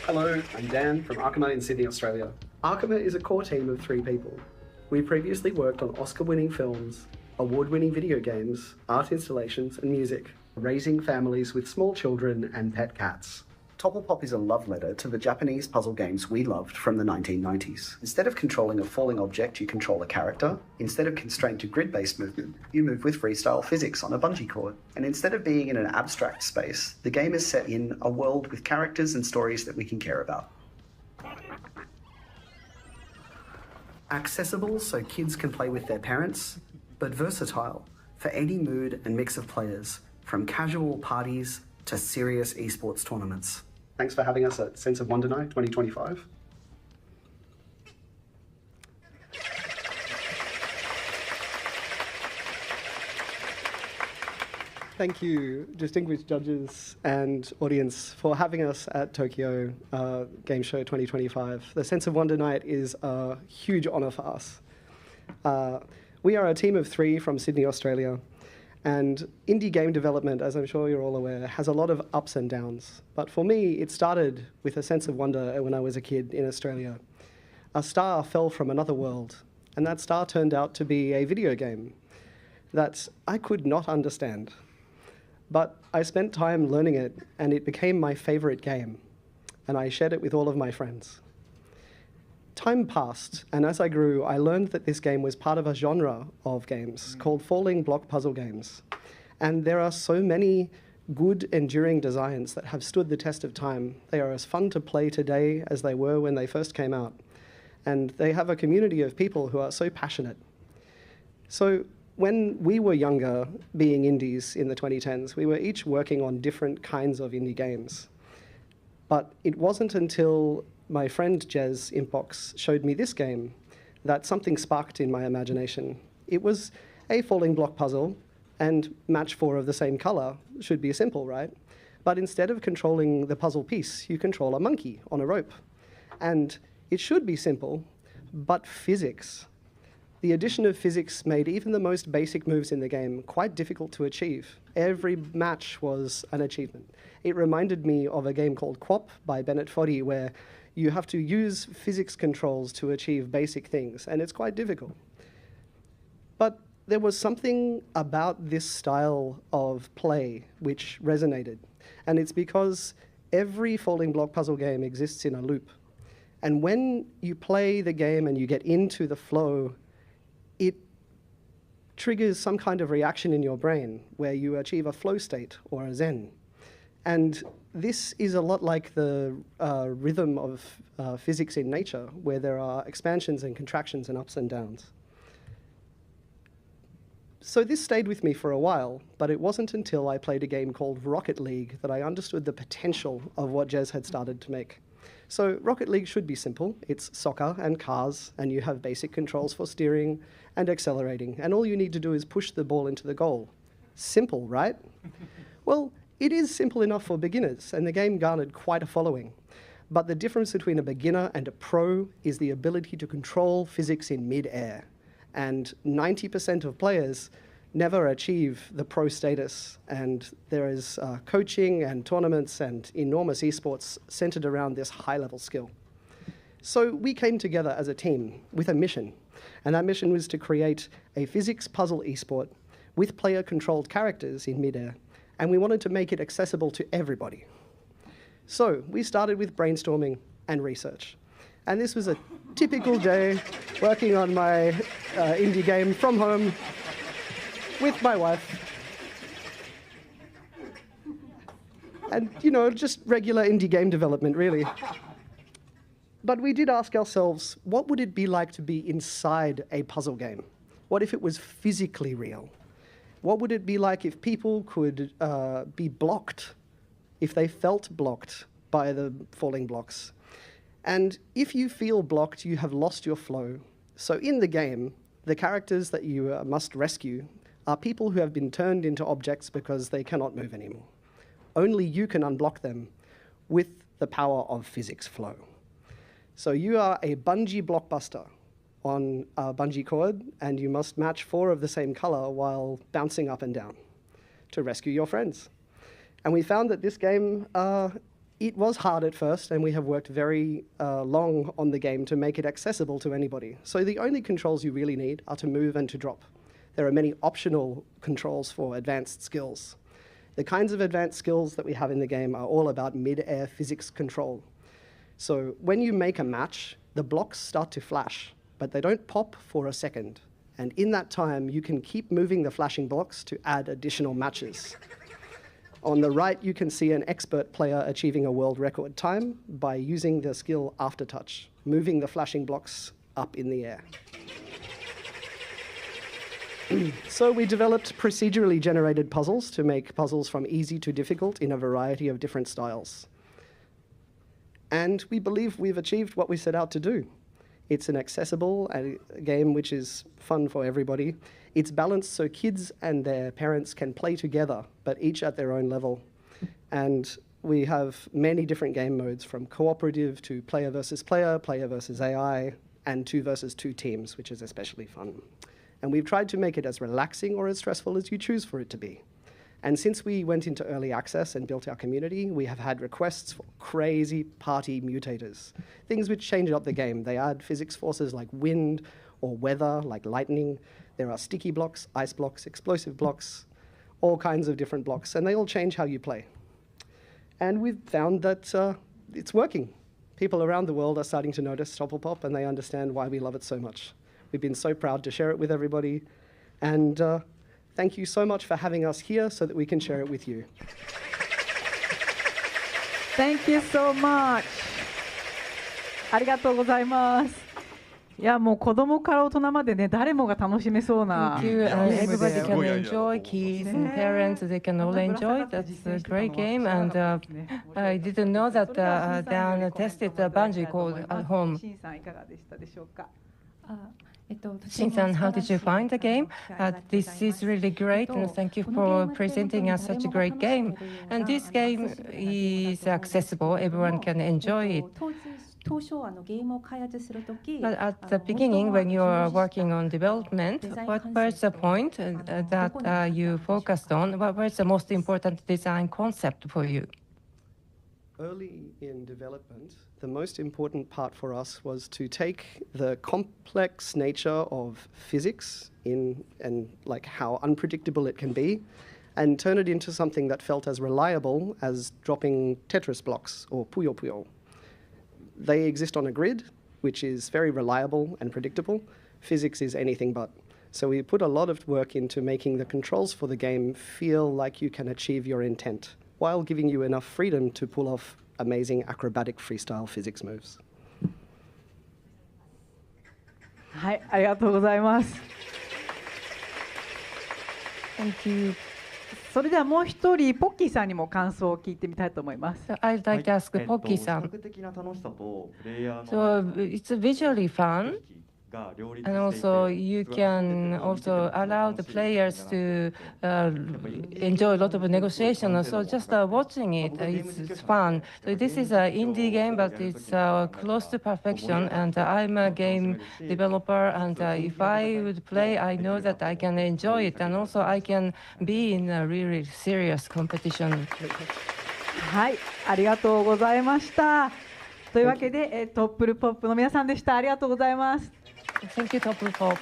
Hello, I'm Dan from Arkema in Sydney, Australia. Arkema is a core team of 3 people. We previously worked on Oscar-winning films, award-winning video games, art installations and music, raising families with small children and pet cats. TopplePOP is a love letter to the Japanese puzzle games we loved from the 1990s. Instead of controlling a falling object, you control a character. Instead of constrained to grid-based movement, you move with freestyle physics on a bungee cord. And instead of being in an abstract space, the game is set in a world with characters and stories that we can care about. Accessible so kids can play with their parents, but versatile for any mood and mix of players, from casual parties to serious esports tournaments. Thanks for having us at Sense of Wonder Night 2025. Thank you, distinguished judges and audience, for having us at Tokyo Game Show 2025. The Sense of Wonder Night is a huge honour for us. We are a team of 3 from Sydney, Australia, and indie game development, as I'm sure you're all aware, has a lot of ups and downs. But for me, it started with a sense of wonder when I was a kid in Australia. A star fell from another world, and that star turned out to be a video game that I could not understand. But I spent time learning it, and it became my favorite game, and I shared it with all of my friends. Time passed, and as I grew, I learned that this game was part of a genre of games called falling block puzzle games. And there are so many good, enduring designs that have stood the test of time. They are as fun to play today as they were when they first came out. And they have a community of people who are so passionate. So when we were younger, being indies in the 2010s, we were each working on different kinds of indie games. But it wasn't until my friend Jez Impox showed me this game that something sparked in my imagination. It was a falling block puzzle, and match 4 of the same color should be simple, right? But instead of controlling the puzzle piece, you control a monkey on a rope. And it should be simple, but physics. The addition of physics made even the most basic moves in the game quite difficult to achieve. Every match was an achievement. It reminded me of a game called QWOP by Bennett Foddy, where you have to use physics controls to achieve basic things, and it's quite difficult. But there was something about this style of play which resonated, and it's because every falling block puzzle game exists in a loop. And when you play the game and you get into the flow, it triggers some kind of reaction in your brain where you achieve a flow state or a zen. And this is a lot like the rhythm of physics in nature, where there are expansions and contractions and ups and downs. So this stayed with me for a while, but it wasn't until I played a game called Rocket League that I understood the potential of what Jez had started to make. So Rocket League should be simple. It's soccer and cars, and you have basic controls for steering and accelerating, and all you need to do is push the ball into the goal. Simple, right? Well, it is simple enough for beginners, and the game garnered quite a following. But the difference between a beginner and a pro is the ability to control physics in mid-air. And 90% of players never achieve the pro status, and there is coaching and tournaments and enormous esports centered around this high-level skill. So we came together as a team with a mission, and that mission was to create a physics puzzle esport with player-controlled characters in mid-air, and we wanted to make it accessible to everybody. So we started with brainstorming and research. And this was a typical day working on my indie game from home with my wife. And, you know, just regular indie game development, really. But we did ask ourselves, what would it be like to be inside a puzzle game? What if it was physically real? What would it be like if people could be blocked, if they felt blocked by the falling blocks? And if you feel blocked, you have lost your flow. So in the game, the characters that you must rescue are people who have been turned into objects because they cannot move anymore. Only you can unblock them with the power of physics flow. So you are a Bungee Blockbuster on a bungee cord, and you must match 4 of the same color while bouncing up and down to rescue your friends. And we found that this game It was hard at first, and we have worked very long on the game to make it accessible to anybody. So the only controls you really need are to move and to drop. There are many optional controls for advanced skills. The kinds of advanced skills that we have in the game are all about mid-air physics control. So when you make a match, the blocks start to flash, but they don't pop for a second. And in that time, you can keep moving the flashing blocks to add additional matches. On the right, you can see an expert player achieving a world record time by using the skill Aftertouch, moving the flashing blocks up in the air. So we developed procedurally generated puzzles to make puzzles from easy to difficult in a variety of different styles. And we believe we've achieved what we set out to do. It's an accessible game which is fun for everybody. It's balanced so kids and their parents can play together, but each at their own level. And we have many different game modes, from cooperative to player versus AI, and 2 versus 2 teams, which is especially fun. And we've tried to make it as relaxing or as stressful as you choose for it to be. And since we went into early access and built our community, we have had requests for crazy party mutators, things which change up the game. They add physics forces like wind or weather like lightning. There are sticky blocks, ice blocks, explosive blocks, all kinds of different blocks, and they all change how you play. And we've found that it's working. People around the world are starting to notice TopplePOP, and they understand why we love it so much. We've been so proud to share it with everybody, and thank you so much for having us here so that we can share it with you. Thank you so much. ありがとうございます。いやもう子供から大人までね誰もが楽しめそうな Thank you. Everybody can enjoy. Kids and parents, they can all enjoy. That's a great game. And I didn't know that Dan tested a bungee cord at home. シンさんいかがでしたでしょうか。Shin-san, how did you find the game? This is really great, and thank you for presenting us such a great game. And this game is accessible, everyone can enjoy it. But at the beginning, when you are working on development, what was the point that you focused on? What was the most important design concept for you? Early in development, the most important part for us was to take the complex nature of physics and like how unpredictable it can be, and turn it into something that felt as reliable as dropping Tetris blocks or Puyo Puyo. They exist on a grid, which is very reliable and predictable. Physics is anything but. So we put a lot of work into making the controls for the game feel like you can achieve your intent, while giving you enough freedom to pull off amazing acrobatic freestyle physics moves. はい、ありがとうございます。Thank you. それではもう一人ポッキーさんにも感想を聞いてみたいと思います。So I'd like to ask Pocky-san. So it's visually fun. And also, you can also allow the players to enjoy a lot of negotiation. So just watching it, it's fun. So this is an indie game, but it's close to perfection. And I'm a game developer, and if I would play, I know that I can enjoy it. And also, I can be in a really serious competition. はい、ありがとうございました。というわけで、トップルポップの皆さんでした。ありがとうございます。Thank you, TopplePOP.